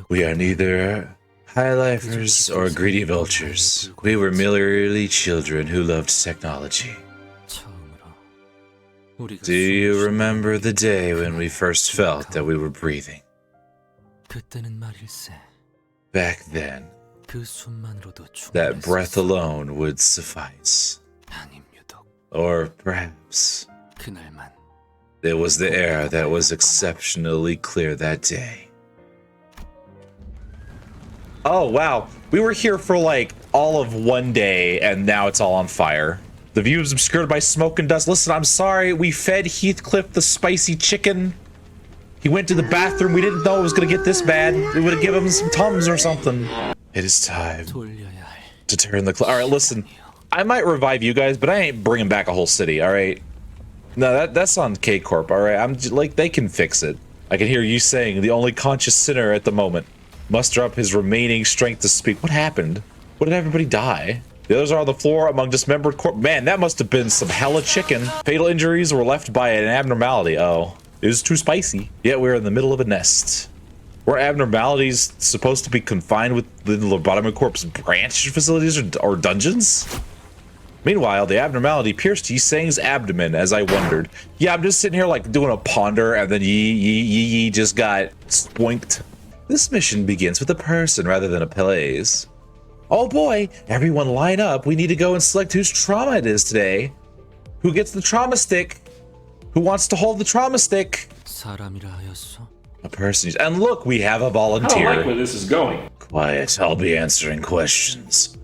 We are neither high-lifers or greedy vultures. We were merely children who loved technology. Do you remember the day when we first felt that we were breathing? Back then, that breath alone would suffice. Or perhaps it was the air that was exceptionally clear that day. Oh, wow. We were here for like all of one day and now it's all on fire. The view is obscured by smoke and dust. Listen, I'm sorry. We fed Heathcliff the spicy chicken. He went to the bathroom. We didn't know it was going to get this bad. We would have given him some Tums or something. It is time to turn the clock. All right, listen. I might revive you guys, but I ain't bringing back a whole city, all right? No, that's on K Corp, all right? I'm just, like, they can fix it. I can hear you saying, the only conscious sinner at the moment. Muster up his remaining strength to speak. What happened? What did everybody die? The others are on the floor among dismembered corpse. Man, that must have been some hella chicken. Fatal injuries were left by an abnormality. Oh, it was too spicy. Yet we're in the middle of a nest. Were abnormalities supposed to be confined with the Lobotomy Corp's branch facilities or dungeons? Meanwhile, the abnormality pierced Yi-Sang's abdomen as I wondered. Yeah, I'm just sitting here like doing a ponder and then Yi just got spoinked. This mission begins with a person rather than a place. Oh boy, everyone line up. We need to go and select whose trauma it is today. Who gets the trauma stick? Who wants to hold the trauma stick? A person. And look, we have a volunteer. I don't like where this is going. Quiet, I'll be answering questions.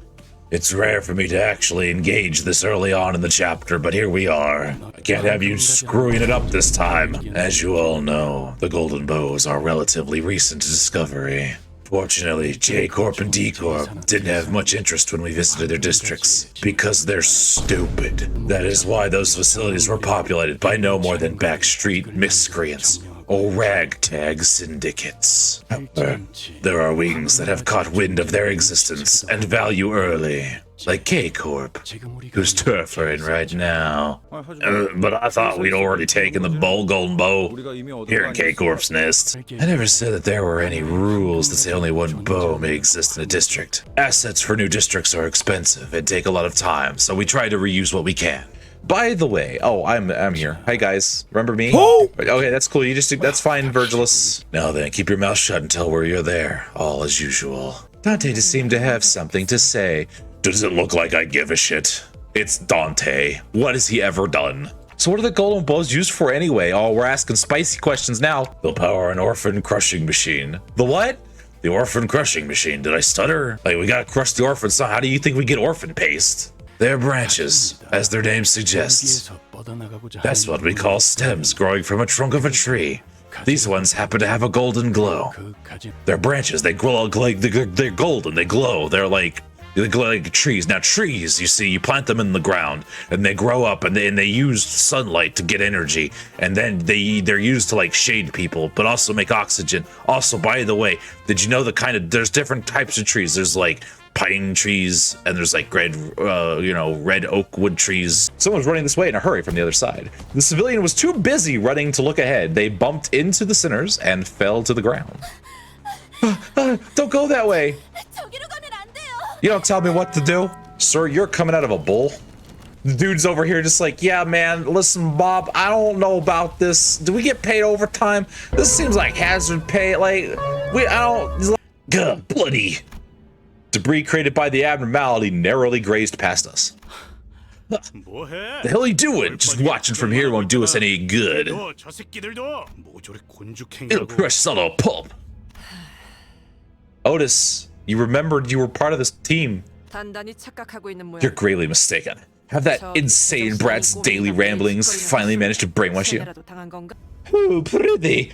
It's rare for me to actually engage this early on in the chapter, but here we are. I can't have you screwing it up this time. As you all know, the Golden Bough is our relatively recent discovery. Fortunately, J Corp and D Corp didn't have much interest when we visited their districts, because they're stupid. That is why those facilities were populated by no more than backstreet miscreants or ragtag syndicates. However, there are wings that have caught wind of their existence and value early, like K Corp, whose turf we're in right now. But I thought we'd already taken the Golden Bough here in K Corp's nest. I never said that there were any rules that say only one bow may exist in a district. Assets for new districts are expensive and take a lot of time, so we try to reuse what we can. By the way, oh, I'm here. Hi guys, remember me? Oh! Okay, that's cool. That's fine, Virgilus. Now then, keep your mouth shut until you're there. All as usual. Dante just seemed to have something to say. Does it look like I give a shit? It's Dante. What has he ever done? So what are the Golden Bows used for anyway? Oh, we're asking spicy questions now. They'll power an orphan crushing machine. The what? The orphan crushing machine. Did I stutter? Like, we gotta crush the orphans. So how do you think we get orphan paste? They're branches, as their name suggests. That's what we call stems growing from a trunk of a tree. These ones happen to have a golden glow. They're branches, they glow like they're golden, they glow. They glow like trees. Now trees, you see, you plant them in the ground and they grow up and they use sunlight to get energy, and then they're used to like shade people, but also make oxygen. Also, by the way, did you know there's different types of trees? There's like pine trees, and there's like red oak wood trees. Someone was running this way in a hurry from the other side. The civilian was too busy running to look ahead. They bumped into the sinners and fell to the ground. Don't go that way. You don't tell me what to do. Sir, you're coming out of a bull. The dude's over here just like, yeah, man, listen, Bob, I don't know about this. Do we get paid overtime? This seems like hazard pay. Like, bloody. Debris created by the abnormality narrowly grazed past us. The hell are you doing? Just watching from here won't do us any good. It'll crush us all to a pulp. Otis, you remembered you were part of this team. You're greatly mistaken. Have that insane brat's daily ramblings finally managed to brainwash you? Oh, prithee,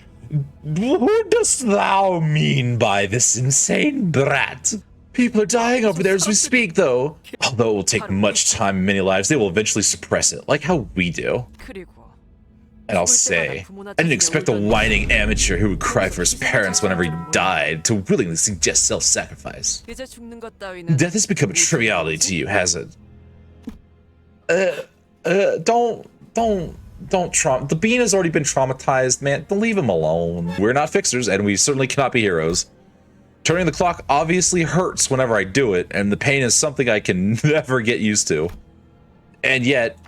who dost thou mean by this insane brat? People are dying over there as we speak, though. Although it will take much time and many lives, they will eventually suppress it, like how we do. And I'll say, I didn't expect a whining amateur who would cry for his parents whenever he died to willingly suggest self-sacrifice. Death has become a triviality to you, has it? Don't trauma. The bean has already been traumatized, man. Don't leave him alone. We're not fixers, and we certainly cannot be heroes. Turning the clock obviously hurts whenever I do it, and the pain is something I can never get used to. And yet,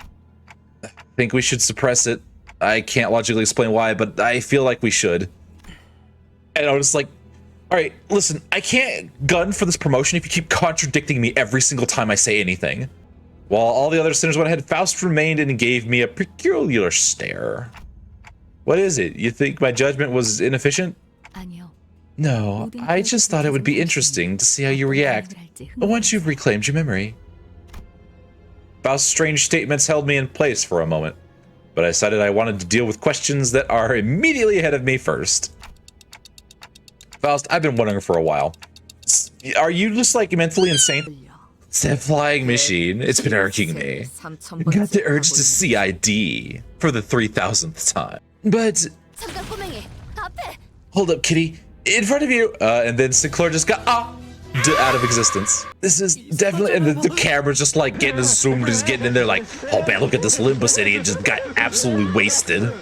I think we should suppress it. I can't logically explain why, but I feel like we should. And I was just like, all right, listen, I can't gun for this promotion if you keep contradicting me every single time I say anything. While all the other sinners went ahead, Faust remained and gave me a peculiar stare. What is it? You think my judgment was inefficient? No, I just thought it would be interesting to see how you react once you've reclaimed your memory. Faust's strange statements held me in place for a moment, but I decided I wanted to deal with questions that are immediately ahead of me first. Faust, I've been wondering for a while. Are you just like mentally insane? It's that flying machine. It's been irking me. Got the urge to see ID for the 3000th time. But hold up, kitty. In front of you. And then Sinclair just got out of existence. This is definitely, and the camera's just like getting zoomed, just getting in there like, oh man, look at this Limbus idiot, just got absolutely wasted.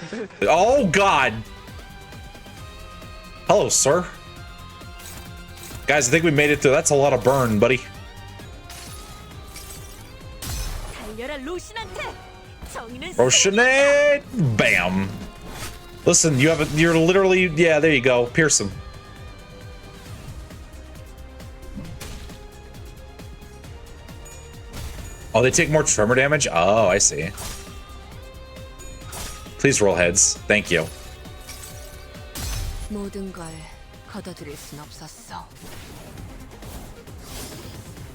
Oh god. Hello, sir. Guys, I think we made it through. That's a lot of burn, buddy. Roshanade! Bam. Listen, you're literally, yeah, there you go. Pierce him. Oh, they take more tremor damage? Oh, I see. Please roll heads. Thank you.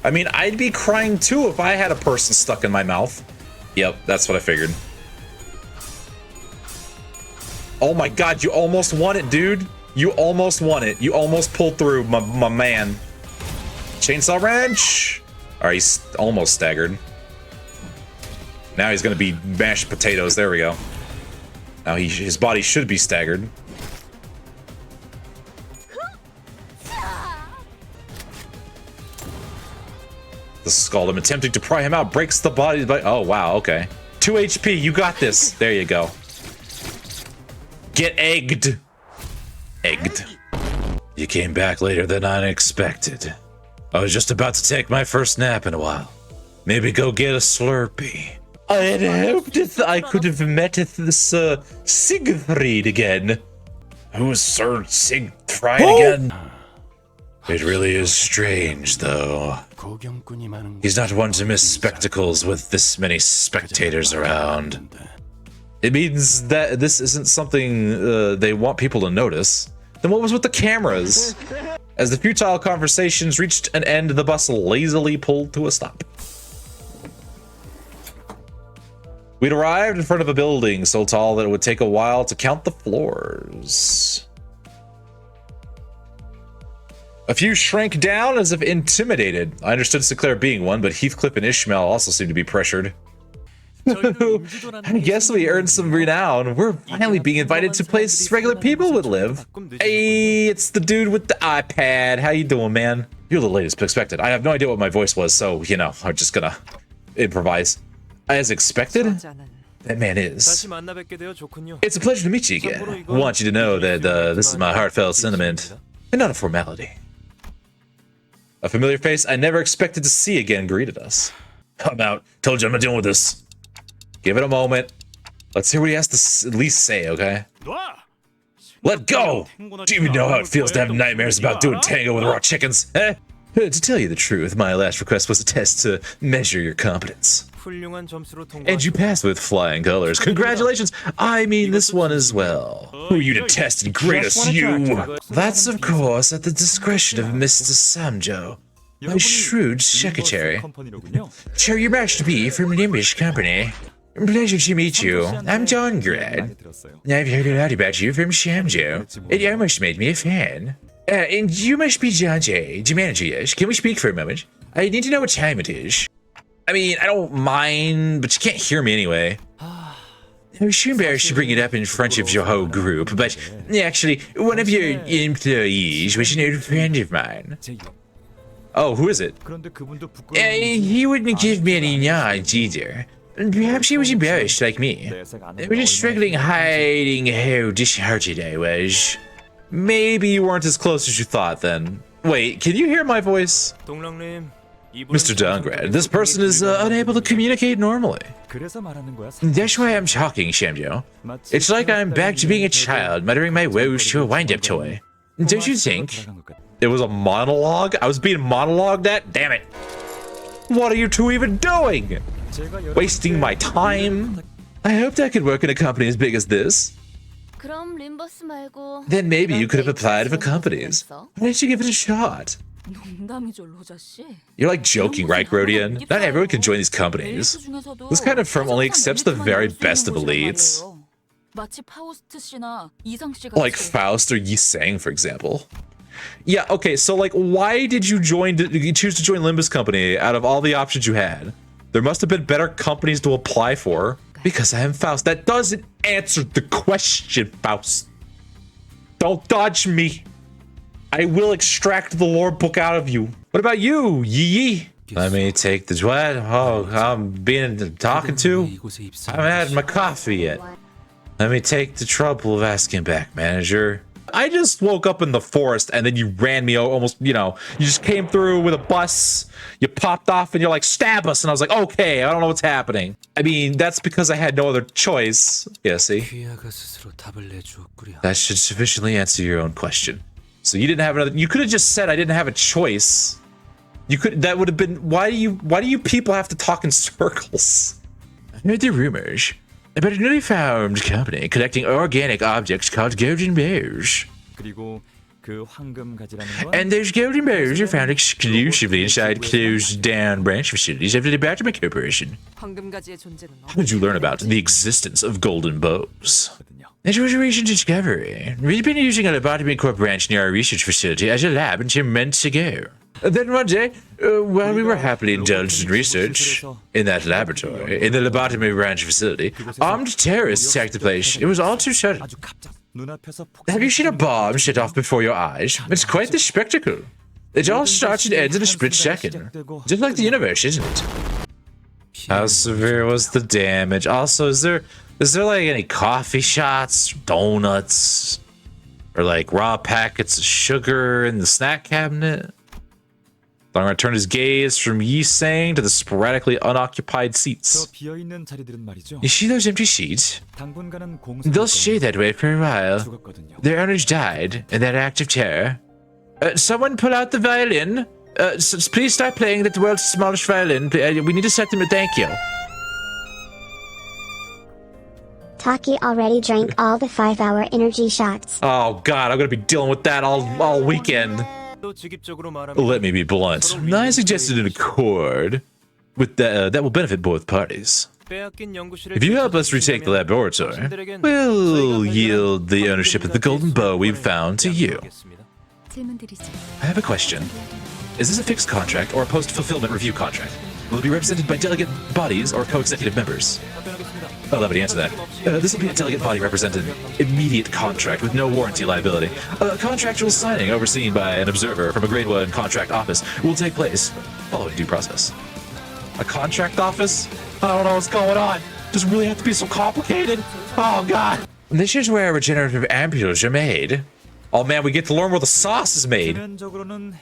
I mean, I'd be crying too if I had a person stuck in my mouth. Yep, that's what I figured. Oh my god, you almost won it, dude. You almost won it. You almost pulled through, my man. Chainsaw wrench. Alright, he's almost staggered. Now he's gonna be mashed potatoes. There we go. Now his body should be staggered. The skull, I'm attempting to pry him out, breaks the body. Oh wow, okay. 2 HP, you got this. There you go. Get egged. Egged. You came back later than I expected. I was just about to take my first nap in a while. Maybe go get a Slurpee. I had hoped that I could have met this Siegfried again. Who's Sir Siegfried again? It really is strange, though. He's not one to miss spectacles with this many spectators around. It means that this isn't something they want people to notice. Then what was with the cameras? As the futile conversations reached an end, the bus lazily pulled to a stop. We'd arrived in front of a building so tall that it would take a while to count the floors. A few shrank down as if intimidated. I understood Sinclair being one, but Heathcliff and Ishmael also seemed to be pressured. I guess we earned some renown. We're finally being invited to places regular people would live. Hey, it's the dude with the iPad. How you doing, man? You're the latest expected. I have no idea what my voice was, so, you know, I'm just gonna improvise. As expected? That man is. It's a pleasure to meet you again. I want you to know that this is my heartfelt sentiment, and not a formality. A familiar face I never expected to see again greeted us. I'm out. Told you I'm not dealing with this. Give it a moment. Let's hear what he has to at least say, okay? Let go! Do you even know how it feels to have nightmares about doing tango with raw chickens? Eh? To tell you the truth, my last request was a test to measure your competence. And you passed with flying colors. Congratulations! I mean this one as well. Who are you to test and grade us, you? That's, of course, at the discretion of Mr. Samjo, my shrewd secretary. Show your match to be from Limbus Company. Pleasure to meet you. I'm John Grad. I've heard a lot about you from Samjo. It almost made me a fan. And you must be Dante, the manager, yes? Can we speak for a moment? I need to know what time it is. I mean, I don't mind, but you can't hear me anyway. I was embarrassed to bring it up in front of your whole group, but actually, one of your employees was an old friend of mine. Oh, who is it? He wouldn't give me any nods either. Perhaps he was embarrassed like me. We're just struggling hiding how disheartened I was. Maybe you weren't as close as you thought then. Wait, can you hear my voice? Mr. Downgrade, this person is unable to communicate normally. That's why I'm talking, Samjo. It's like I'm back to being a child, muttering my woes to a wind-up toy. Don't you think? It was a monologue? I was being monologued at? Damn it. What are you two even doing? Wasting my time? I hoped I could work in a company as big as this. Then maybe you could have applied for companies. Why didn't you give it a shot? You're like joking, right, Grodian? Not everyone can join these companies. This kind of firm only accepts the very best of elites. Like Faust or Yi Sang, for example. Yeah, okay, so like, why did you choose to join Limbus Company out of all the options you had? There must have been better companies to apply for. Because I am Faust. That doesn't answer the question, Faust. Don't dodge me. I will extract the lore book out of you. What about you, Yi? Let me take the what? Oh, I'm being talking to. I haven't had my coffee yet. Let me take the trouble of asking back, manager. I just woke up in the forest and then you ran me almost, you know, you just came through with a bus, you popped off and you're like, stab us. And I was like, okay, I don't know what's happening. I mean, that's because I had no other choice. Yeah, see? That should sufficiently answer your own question. So you didn't have another, you could have just said I didn't have a choice. You could, that would have been, why do you people have to talk in circles? I heard the rumors about a newly found company collecting organic objects called Golden Bough. And those Golden Boughs are found exclusively inside closed-down branch facilities of the Abnormality Corporation. How did you learn about the existence of Golden Bows? It was a recent discovery. We've been using a Abnormality Corp branch near our research facility as a lab until months ago. Then one day, while we were happily indulged in research in that laboratory, in the lobotomy branch facility, armed terrorists attacked the place. It was all too sudden. Have you seen a bomb set off before your eyes? It's quite the spectacle. It all starts and ends in a split second. Just like the universe, isn't it? How severe was the damage? Also, is there like any coffee shots, donuts, or like raw packets of sugar in the snack cabinet? I'm going to turn his gaze from Yi Sang to the sporadically unoccupied seats. You see those empty seats? They'll stay that way for a while. Their owners died in that act of terror. Someone pull out the violin. Please start playing the world's smallest violin. We need to set them a thank you. Taki already drank all the 5-hour energy shots. Oh god, I'm going to be dealing with that all weekend. Let me be blunt. I suggested an accord with that will benefit both parties. If you help us retake the laboratory, we'll yield the ownership of the Golden Bough we've found to you. I have a question. Is this a fixed contract or a post-fulfillment review contract? Will it be represented by delegate bodies or co-executive members? I'll let me answer that. This will be a delegate body represented immediate contract with no warranty liability. A contractual signing overseen by an observer from a grade 1 contract office will take place following due process. A contract office? I don't know what's going on. Does it really have to be so complicated? Oh god. This is where regenerative ampules are made. Oh man, we get to learn where the sauce is made.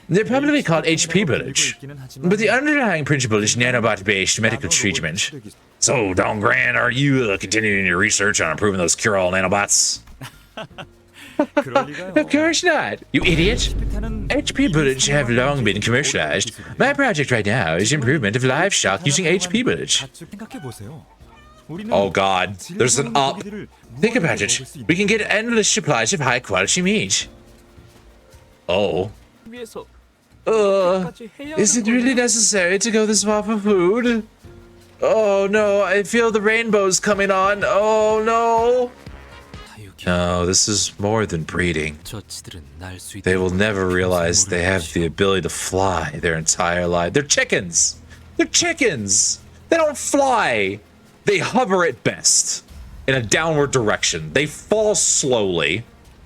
They're probably called HP bullets, but the underlying principle is nanobot-based medical treatment. So, Don Grant, are you continuing your research on improving those cure-all nanobots? Of course not, you idiot. HP bullets have long been commercialized. My project right now is improvement of live shock using HP bullets. Oh god, there's an up. Think about it. We can get endless supplies of high quality meat. Oh. Is it really necessary to go this far for food? Oh no, I feel the rainbows coming on. Oh no. No, this is more than breeding. They will never realize they have the ability to fly their entire life. They're chickens! They're chickens! They don't fly! They hover at best in a downward direction. They fall slowly.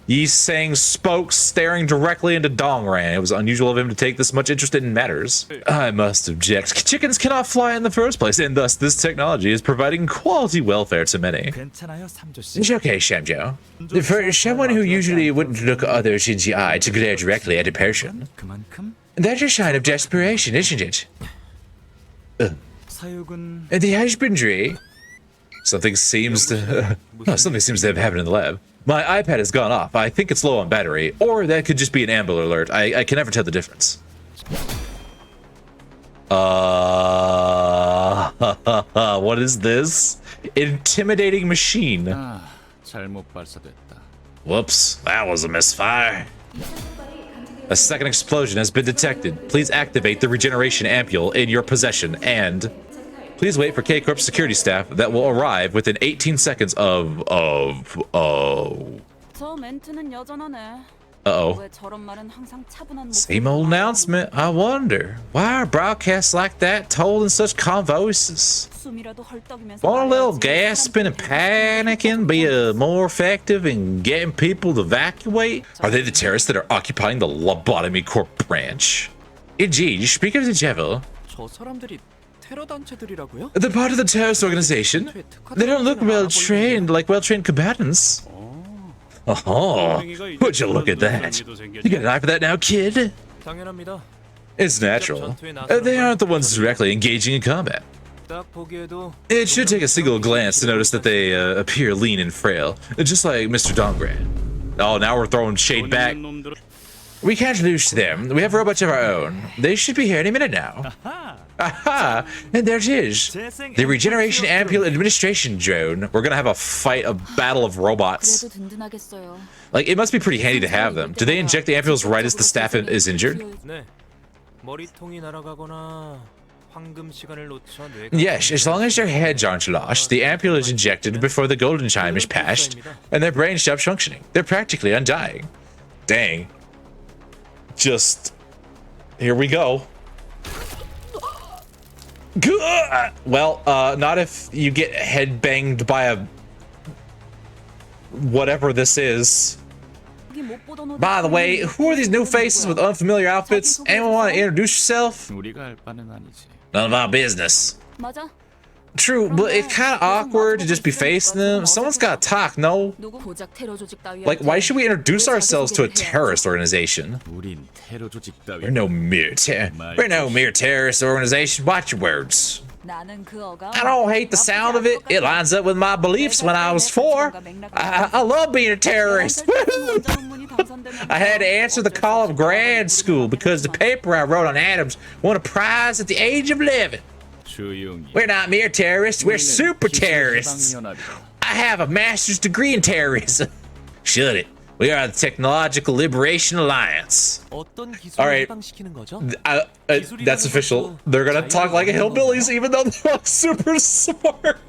Yi Sang spoke, staring directly into Dongran. It was unusual of him to take this much interest in matters. I must object. Chickens cannot fly in the first place, and thus this technology is providing quality welfare to many. It's okay, Samjo. For someone who usually wouldn't look others in the eye to glare directly at a person, that's a sign of desperation, isn't it? The husbandry. Something seems to have happened in the lab. My iPad has gone off. I think it's low on battery, or that could just be an Amber Alert. I can never tell the difference. What is this? Intimidating machine. Whoops, that was a misfire. A second explosion has been detected. Please activate the regeneration ampule in your possession, and please wait for K Corp security staff that will arrive within 18 seconds of Uh-oh. Same old announcement. I wonder, why are broadcasts like that told in such calm voices? Won't a little gasping and panicking be more effective in getting people to evacuate? Are they the terrorists that are occupying the Lobotomy Corp branch? Indeed, speaking of the devil, they're part of the terrorist organization. They don't look well-trained, like well-trained combatants. Oh, would you look at that? You got an eye for that now, kid? It's natural. They aren't the ones directly engaging in combat. It should take a single glance to notice that they appear lean and frail, just like Mr. Dongran. Oh, now we're throwing shade back. We can't lose them. We have robots of our own. They should be here any minute now. Aha! And there it is. The Regeneration Ampule Administration Drone. We're gonna have a fight, a battle of robots. Like, it must be pretty handy to have them. Do they inject the ampules right as the staff is injured? Yes, as long as their heads aren't lost, the ampule is injected before the golden chime is passed, and their brain stops functioning. They're practically undying. Dang. Just... here we go. Well, not if you get head banged by a... whatever this is. By the way, who are these new faces with unfamiliar outfits? Anyone want to introduce yourself? None of our business. True, but it's kind of awkward to just be facing them. Someone's got to talk, no? Like, why should we introduce ourselves to a terrorist organization? We're no mere terrorist organization. Watch your words. I don't hate the sound of it. It lines up with my beliefs when I was 4. I love being a terrorist. I had to answer the call of grad school because the paper I wrote on atoms won a prize at the age of 11. We're not mere terrorists, we're super terrorists. I have a master's degree in terrorism. Should it? We are the Technological Liberation Alliance. Alright, that's official. They're gonna talk like hillbillies even though they're super smart.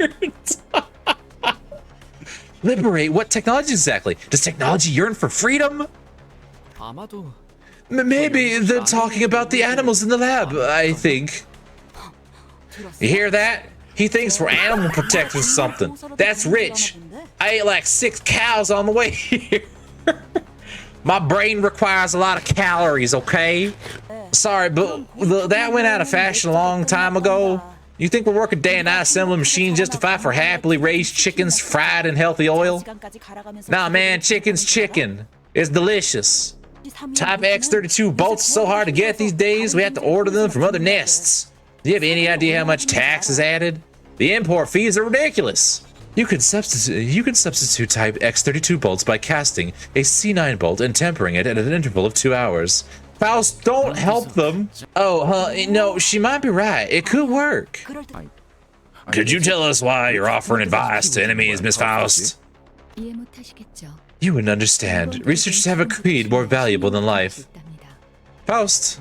Liberate? What technology exactly? Does technology yearn for freedom? Maybe they're talking about the animals in the lab, I think. You hear that? He thinks we're animal protectors or something. That's rich. I ate like 6 cows on the way here. My brain requires a lot of calories, okay? Sorry, but that went out of fashion a long time ago. You think we're working day and night assembling machines just to fight for happily raised chickens fried in healthy oil? Nah, man, chicken's chicken. It's delicious. Type X32 bolts are so hard to get these days, we have to order them from other nests. Do you have any idea how much tax is added? The import fees are ridiculous. You can substitute type X32 bolts by casting a C9 bolt and tempering it at an interval of 2 hours. Faust, don't help them. Oh, no, she might be right. It could work. Could you tell us why you're offering advice to enemies, Miss Faust? You wouldn't understand. Researchers have a creed more valuable than life. Faust,